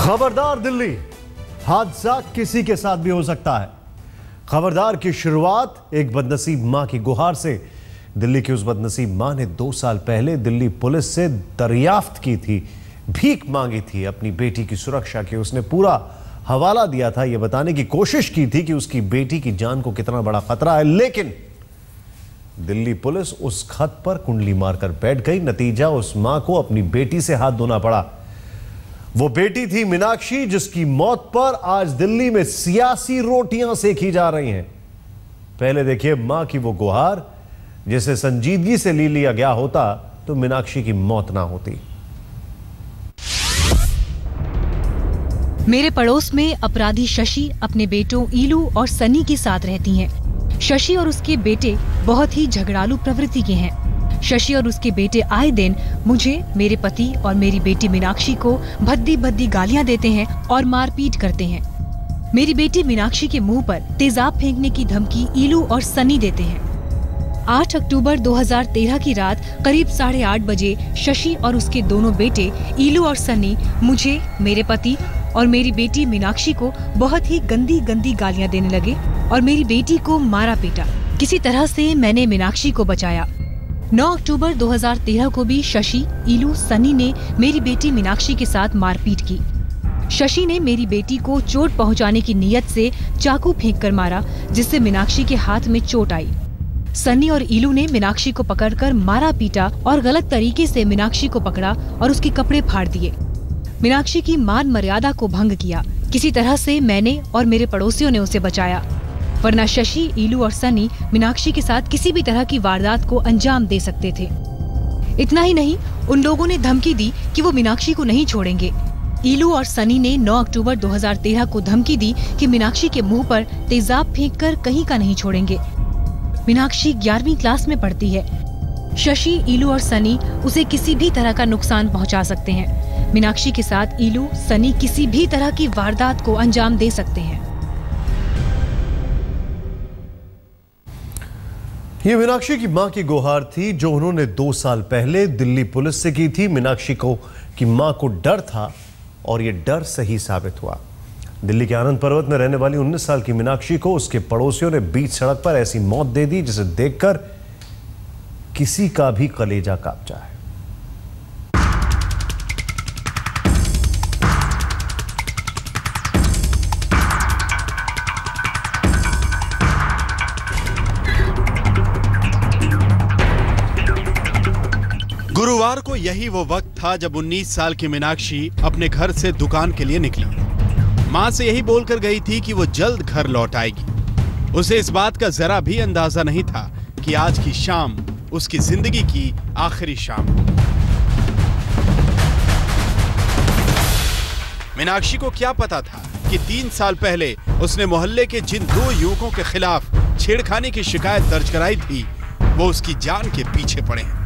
खबरदार दिल्ली, हादसा किसी के साथ भी हो सकता है। खबरदार की शुरुआत एक बदनसीब मां की गुहार से। दिल्ली की उस बदनसीब मां ने 2 साल पहले दिल्ली पुलिस से दरियाफ्त की थी, भीख मांगी थी अपनी बेटी की सुरक्षा की। उसने पूरा हवाला दिया था, यह बताने की कोशिश की थी कि उसकी बेटी की जान को कितना बड़ा खतरा है, लेकिन दिल्ली पुलिस उस खत पर कुंडली मारकर बैठ गई। नतीजा, उस मां को अपनी बेटी से हाथ धोना पड़ा। वो बेटी थी मीनाक्षी, जिसकी मौत पर आज दिल्ली में सियासी रोटियां सेकी जा रही हैं। पहले देखिए मां की वो गुहार, जिसे संजीदगी से ले लिया गया होता तो मीनाक्षी की मौत ना होती। मेरे पड़ोस में अपराधी शशि अपने बेटों ईलू और सनी के साथ रहती हैं। शशि और उसके बेटे बहुत ही झगड़ालू प्रवृत्ति के हैं। शशि और उसके बेटे आए दिन मुझे, मेरे पति और मेरी बेटी मीनाक्षी को भद्दी भद्दी गालियां देते हैं और मारपीट करते हैं। मेरी बेटी मीनाक्षी के मुंह पर तेजाब फेंकने की धमकी ईलू और सनी देते हैं। 8 अक्टूबर 2013 की रात करीब 8:30 बजे शशि और उसके दोनों बेटे ईलू और सनी मुझे, मेरे पति और मेरी बेटी मीनाक्षी को बहुत ही गंदी गंदी गालियां देने लगे और मेरी बेटी को मारा पीटा। किसी तरह से मैंने मीनाक्षी को बचाया। 9 अक्टूबर 2013 को भी शशि, ईलू, सनी ने मेरी बेटी मीनाक्षी के साथ मारपीट की। शशि ने मेरी बेटी को चोट पहुंचाने की नीयत से चाकू फेंककर मारा, जिससे मीनाक्षी के हाथ में चोट आई। सनी और ईलू ने मीनाक्षी को पकड़कर मारा पीटा और गलत तरीके से मीनाक्षी को पकड़ा और उसके कपड़े फाड़ दिए। मीनाक्षी की मान मर्यादा को भंग किया। किसी तरह से मैंने और मेरे पड़ोसियों ने उसे बचाया, वरना शशि, ईलू और सनी मीनाक्षी के साथ किसी भी तरह की वारदात को अंजाम दे सकते थे। इतना ही नहीं, उन लोगों ने धमकी दी कि वो मीनाक्षी को नहीं छोड़ेंगे। ईलू और सनी ने 9 अक्टूबर 2013 को धमकी दी कि मीनाक्षी के मुंह पर तेजाब फेंककर कहीं का नहीं छोड़ेंगे। मीनाक्षी 11वीं क्लास में पढ़ती है। शशि, ईलू और सनी उसे किसी भी तरह का नुकसान पहुंचा सकते हैं। मीनाक्षी के साथ ईलू, सनी किसी भी तरह की वारदात को अंजाम दे सकते हैं। ये मीनाक्षी की मां की गुहार थी, जो उन्होंने 2 साल पहले दिल्ली पुलिस से की थी। मीनाक्षी को की मां को डर था और ये डर सही साबित हुआ। दिल्ली के आनंद पर्वत में रहने वाली 19 साल की मीनाक्षी को उसके पड़ोसियों ने बीच सड़क पर ऐसी मौत दे दी, जिसे देखकर किसी का भी कलेजा कांप जाए। गुरुवार को यही वो वक्त था जब 19 साल की मीनाक्षी अपने घर से दुकान के लिए निकली। मां से यही बोलकर गई थी कि वो जल्द घर लौट आएगी। उसे इस बात का जरा भी अंदाजा नहीं था कि आज की शाम उसकी जिंदगी की आखिरी शाम। मीनाक्षी को क्या पता था कि 3 साल पहले उसने मोहल्ले के जिन 2 युवकों के खिलाफ छेड़खानी की शिकायत दर्ज कराई थी, वो उसकी जान के पीछे पड़े हैं।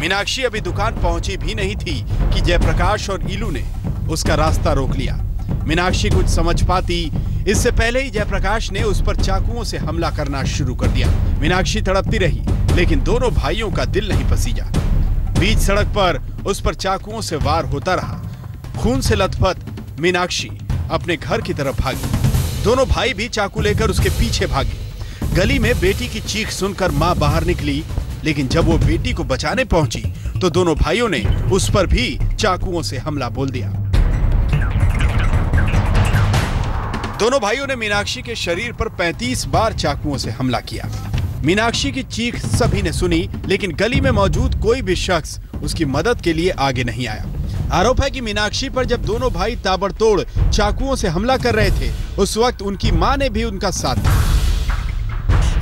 मीनाक्षी अभी दुकान पहुंची भी नहीं थी कि जयप्रकाश और ईलू ने उसका रास्ता रोक लिया। मीनाक्षी कुछ समझ पाती इससे पहले ही जयप्रकाश ने उस पर चाकुओं से हमला करना शुरू कर दिया। मीनाक्षी तड़पती रही, लेकिन दोनों भाइयों का दिल नहीं पसीजा। बीच सड़क पर उस पर चाकुओं से वार होता रहा। खून से लथपथ मीनाक्षी अपने घर की तरफ भागी। दोनों भाई भी चाकू लेकर उसके पीछे भागे। गली में बेटी की चीख सुनकर मां बाहर निकली, लेकिन जब वो बेटी को बचाने पहुंची तो दोनों भाइयों ने उस पर भी चाकुओं से हमला बोल दिया। दोनों भाइयों ने मीनाक्षी के शरीर पर 35 बार चाकुओं से हमला किया। मीनाक्षी की चीख सभी ने सुनी, लेकिन गली में मौजूद कोई भी शख्स उसकी मदद के लिए आगे नहीं आया। आरोप है कि मीनाक्षी पर जब दोनों भाई ताबड़तोड़ चाकुओं से हमला कर रहे थे, उस वक्त उनकी मां ने भी उनका साथ दिया।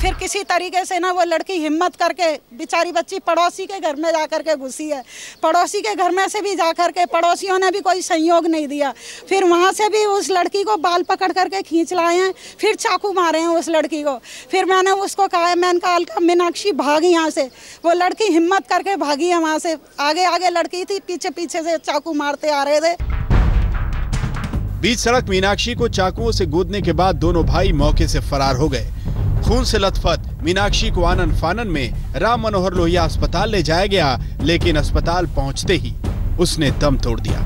फिर किसी तरीके से ना वो लड़की हिम्मत करके, बेचारी बच्ची पड़ोसी के घर में जाकर के घुसी है। पड़ोसी के घर में से भी जाकर के पड़ोसियों ने भी कोई सहयोग नहीं दिया। फिर वहाँ से भी उस लड़की को बाल पकड़ करके खींच लाए हैं, फिर चाकू मारे हैं उस लड़की को। फिर मैंने उसको कहा, मैंने कहा मीनाक्षी भाग यहाँ से। वो लड़की हिम्मत करके भागी है वहाँ से। आगे आगे लड़की थी, पीछे पीछे से चाकू मारते आ रहे थे। बीच सड़क मीनाक्षी को चाकुओं से गोदने के बाद दोनों भाई मौके से फरार हो गए। खून से लथपथ मीनाक्षी को आनन फानन में राम मनोहर लोहिया अस्पताल ले जाया गया, लेकिन अस्पताल पहुंचते ही उसने दम तोड़ दिया।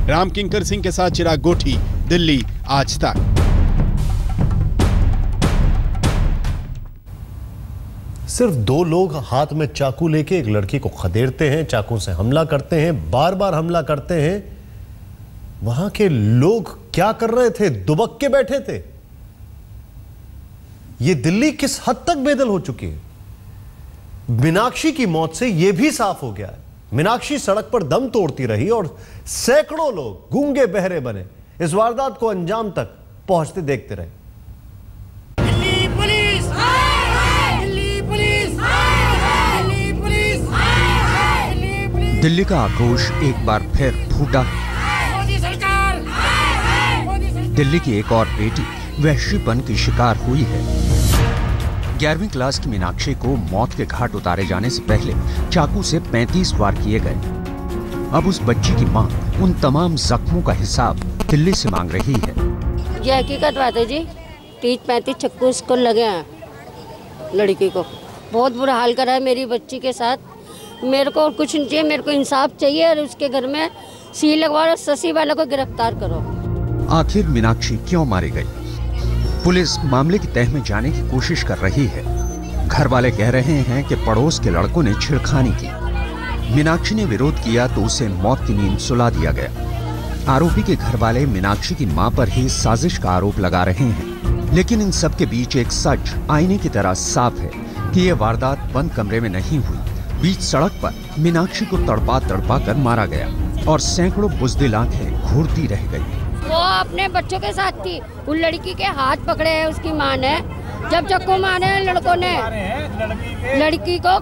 राम किंकर सिंह के साथ चिराग गोठी, दिल्ली आज तक। सिर्फ 2 लोग हाथ में चाकू लेके एक लड़की को खदेड़ते हैं, चाकू से हमला करते हैं, बार बार हमला करते हैं। वहां के लोग क्या कर रहे थे? दुबक के बैठे थे। यह दिल्ली किस हद तक बेदल हो चुकी है। मीनाक्षी की मौत से यह भी साफ हो गया है। मीनाक्षी सड़क पर दम तोड़ती रही और सैकड़ों लोग गूंगे बहरे बने इस वारदात को अंजाम तक पहुंचते देखते रहे। Delhi police, Delhi police, Delhi police. Delhi का आक्रोश एक बार फिर फूटा। मोदी सरकार, दिल्ली की एक और बेटी वहशीपन की शिकार हुई है। 11वीं क्लास की मीनाक्षी को मौत के घाट उतारे जाने से पहले चाकू से 35 वार किए गए। अब उस बच्ची की मां उन तमाम जख्मों का हिसाब दिल्ली से मांग रही है। ये हकीकत बात है जी, 30-35 चक्कू उसको लगे हैं। लड़की को बहुत बुरा हाल करा है मेरी बच्ची के साथ। मेरे को कुछ नहीं चाहिए, मेरे को इंसाफ चाहिए और उसके घर में सील लगवाओ और ससी वालों को गिरफ्तार करो। आखिर मीनाक्षी क्यों मारी गई? पुलिस मामले की तह में जाने की कोशिश कर रही है। घर वाले कह रहे हैं कि पड़ोस के लड़कों ने छेड़खानी की। मीनाक्षी ने विरोध किया तो उसे मौत की नींद सुला दिया गया। आरोपी के घर वाले मीनाक्षी की मां पर ही साजिश का आरोप लगा रहे हैं। लेकिन इन सब के बीच एक सच आईने की तरह साफ है कि यह वारदात बंद कमरे में नहीं हुई। बीच सड़क पर मीनाक्षी को तड़पा तड़पा कर मारा गया और सैकड़ों बुज़दिल आंखें घूरती रह गई। वो अपने बच्चों के साथ थी। उन लड़की के हाथ पकड़े हैं उसकी मां ने। जब चक्कू मारे हैं लड़कों ने, लड़की को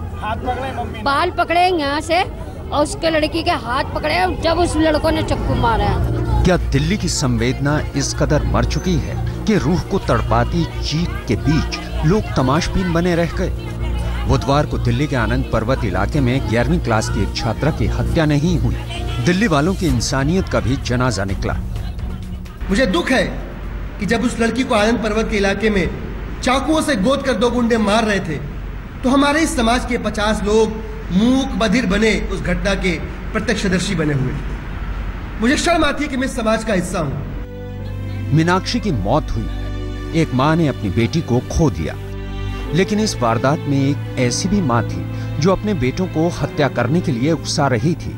बाल पकड़े यहाँ से और उसके लड़की के हाथ पकड़े जब उस लड़कों ने चक्कू मारा है। क्या दिल्ली की संवेदना इस कदर मर चुकी है कि रूह को तड़पाती चीख के बीच लोग तमाशबीन बने रह गए? बुधवार को दिल्ली के आनंद पर्वत इलाके में 11वीं क्लास की एक छात्रा की हत्या नहीं हुई। दिल्ली वालों की इंसानियत का भी जनाजा निकला। मुझे दुख है कि जब उस लड़की को आनंद पर्वत के इलाके में चाकुओं से गोद कर 2 गुंडे मार रहे थे तो हमारे इस समाज के 50 लोग मूक बधिर बने उस घटना के प्रत्यक्षदर्शी बने हुए। मुझे शर्म आती है कि मैं इस समाज का हिस्सा हूं। मीनाक्षी की मौत हुई। एक मां ने अपनी बेटी को खो दिया। लेकिन इस वारदात में एक ऐसी भी मां थी जो अपने बेटों को हत्या करने के लिए उकसा रही थी।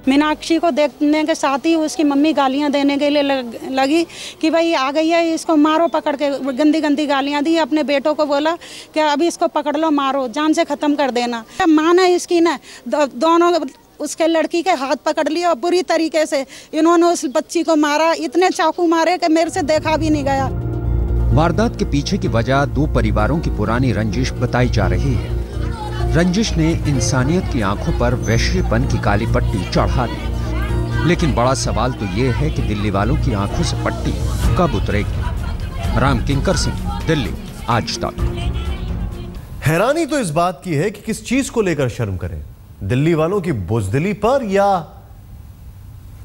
मीनाक्षी को देखने के साथ ही उसकी मम्मी गालियां देने के लिए लगी कि भाई आ गई है, इसको मारो पकड़ के। गंदी गंदी गालियां दी। अपने बेटों को बोला कि अभी इसको पकड़ लो, मारो, जान से ख़त्म कर देना। माँ ने इसकी ना दोनों उसके लड़की के हाथ पकड़ लिए और बुरी तरीके से इन्होंने उस बच्ची को मारा। इतने चाकू मारे कि मेरे से देखा भी नहीं गया। वारदात के पीछे की वजह 2 परिवारों की पुरानी रंजिश बताई जा रही है। रंजिश ने इंसानियत की आंखों पर वैश्यपन की काली पट्टी चढ़ा दी। लेकिन बड़ा सवाल तो ये है कि दिल्ली वालों की आंखों से पट्टी कब उतरेगी? राम किंकर सिंह, दिल्ली आज तक। हैरानी तो इस बात की है कि किस चीज को लेकर शर्म करें, दिल्ली वालों की बुज़दिली पर या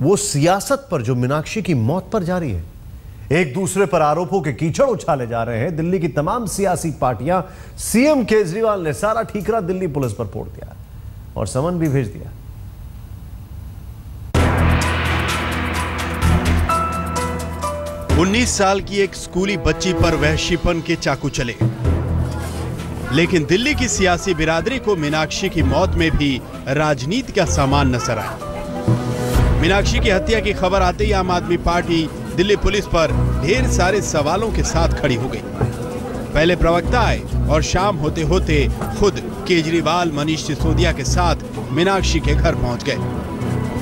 वो सियासत पर जो मीनाक्षी की मौत पर जारी है। एक दूसरे पर आरोपों के कीचड़ उछाले जा रहे हैं। दिल्ली की तमाम सियासी पार्टियां, सीएम केजरीवाल ने सारा ठीकरा दिल्ली पुलिस पर फोड़ दिया और समन भी भेज दिया। उन्नीस साल की एक स्कूली बच्ची पर वहशीपन के चाकू चले। लेकिन दिल्ली की सियासी बिरादरी को मीनाक्षी की मौत में भी राजनीति का सामान नजर आया। मीनाक्षी की हत्या की खबर आते ही आम आदमी पार्टी दिल्ली पुलिस पर ढेर सारे सवालों के साथ खड़ी हो गई। पहले प्रवक्ता आए और शाम होते होते खुद केजरीवाल मनीष सिसोदिया के साथ मीनाक्षी के घर पहुंच गए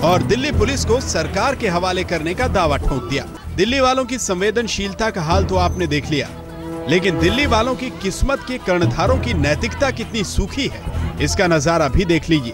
और दिल्ली पुलिस को सरकार के हवाले करने का दावा ठोक दिया। दिल्ली वालों की संवेदनशीलता का हाल तो आपने देख लिया, लेकिन दिल्ली वालों की किस्मत के कर्णधारों की नैतिकता कितनी सूखी है, इसका नजारा भी देख लीजिए।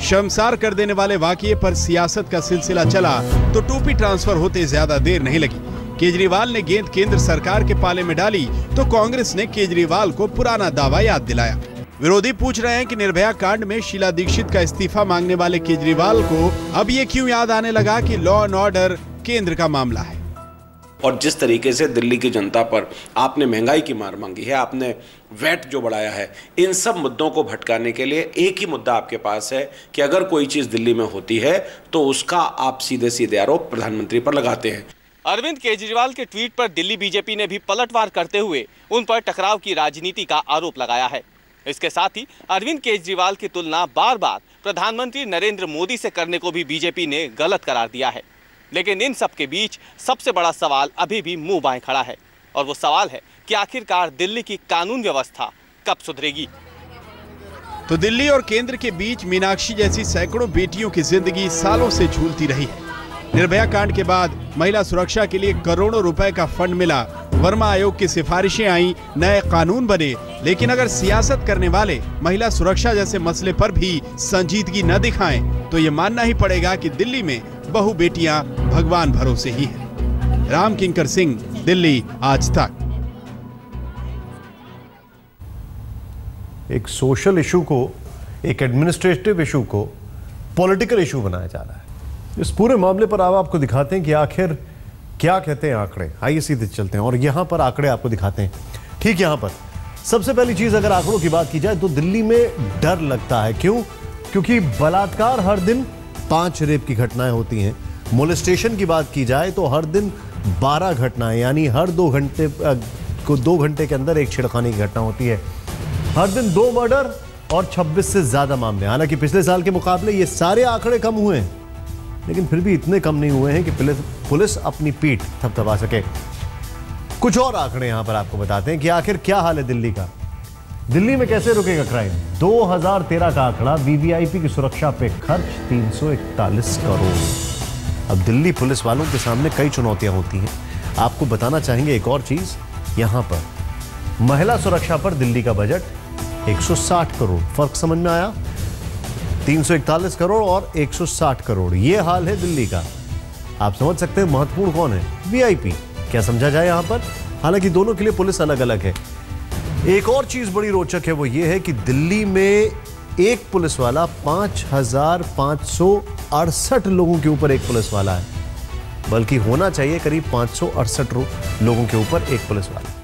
शर्मसार कर देने वाले वाकये पर सियासत का सिलसिला चला तो टोपी ट्रांसफर होते ज्यादा देर नहीं लगी। केजरीवाल ने गेंद केंद्र सरकार के पाले में डाली तो कांग्रेस ने केजरीवाल को पुराना दावा याद दिलाया। विरोधी पूछ रहे हैं कि निर्भया कांड में शीला दीक्षित का इस्तीफा मांगने वाले केजरीवाल को अब ये क्यों याद आने लगा कि लॉ एंड ऑर्डर केंद्र का मामला है। और जिस तरीके से दिल्ली की जनता पर आपने महंगाई की मार मांगी है, आपने वैट जो बढ़ाया है, इन सब मुद्दों को भटकाने के लिए एक ही मुद्दा आपके पास है कि अगर कोई चीज़ दिल्ली में होती है तो उसका आप सीधे सीधे आरोप प्रधानमंत्री पर लगाते हैं। अरविंद केजरीवाल के ट्वीट पर दिल्ली बीजेपी ने भी पलटवार करते हुए उन पर टकराव की राजनीति का आरोप लगाया है। इसके साथ ही अरविंद केजरीवाल की तुलना बार बार प्रधानमंत्री नरेंद्र मोदी से करने को भी बीजेपी ने गलत करार दिया है। लेकिन इन सब के बीच सबसे बड़ा सवाल अभी भी मुंह बाएं खड़ा है, और वो सवाल है कि आखिरकार दिल्ली की कानून व्यवस्था कब सुधरेगी। तो दिल्ली और केंद्र के बीच मीनाक्षी जैसी सैकड़ों बेटियों की जिंदगी सालों से झूलती रही है। निर्भया कांड के बाद महिला सुरक्षा के लिए करोड़ों रुपए का फंड मिला, वर्मा आयोग की सिफारिशें आई, नए कानून बने, लेकिन अगर सियासत करने वाले महिला सुरक्षा जैसे मसले पर भी संजीदगी न दिखाएं तो ये मानना ही पड़ेगा कि दिल्ली में बहु बेटियां भगवान भरोसे ही हैं। राम किंकर सिंह, दिल्ली आज तक। एक सोशल इशू को, एक एडमिनिस्ट्रेटिव इशू को पॉलिटिकल इशू बनाया जा रहा है। इस पूरे मामले पर आपको दिखाते हैं कि आखिर क्या कहते हैं आंकड़े। आइए सीधे चलते हैं और यहां पर आंकड़े आपको दिखाते हैं। ठीक यहां पर सबसे पहली चीज, अगर आंकड़ों की बात की जाए तो दिल्ली में डर लगता है। क्यों? क्योंकि बलात्कार हर दिन 5 रेप की घटनाएं होती हैं। मोलेस्टेशन की बात की जाए तो हर दिन 12 घटनाएं, यानी हर 2 घंटे के अंदर एक छेड़खानी की घटना होती है। हर दिन 2 मर्डर और 26 से ज्यादा मामले। हालांकि पिछले साल के मुकाबले ये सारे आंकड़े कम हुए हैं, लेकिन फिर भी इतने कम नहीं हुए हैं कि पुलिस अपनी पीठ थपथपा सके। कुछ और आंकड़े यहां पर आपको बताते हैं कि आखिर क्या हाल है दिल्ली का। दिल्ली में कैसे रुकेगा क्राइम। 2013 का आंकड़ा, वीवीआईपी की सुरक्षा पे खर्च 341 करोड़। अब दिल्ली पुलिस वालों के सामने कई चुनौतियां होती हैं। आपको बताना चाहेंगे एक और चीज, यहां पर महिला सुरक्षा पर दिल्ली का बजट 160 करोड़। फर्क समझ में आया? 341 करोड़ और 160 करोड़, ये हाल है दिल्ली का। आप समझ सकते हैं महत्वपूर्ण कौन है? वीआईपी। क्या समझा जाए यहां पर? हालांकि दोनों के लिए पुलिस अलग अलग है। एक और चीज बड़ी रोचक है, वो ये है कि दिल्ली में एक पुलिस वाला 5568 लोगों के ऊपर एक पुलिस वाला है, बल्कि होना चाहिए करीब 568 लोगों के ऊपर एक पुलिस वाला।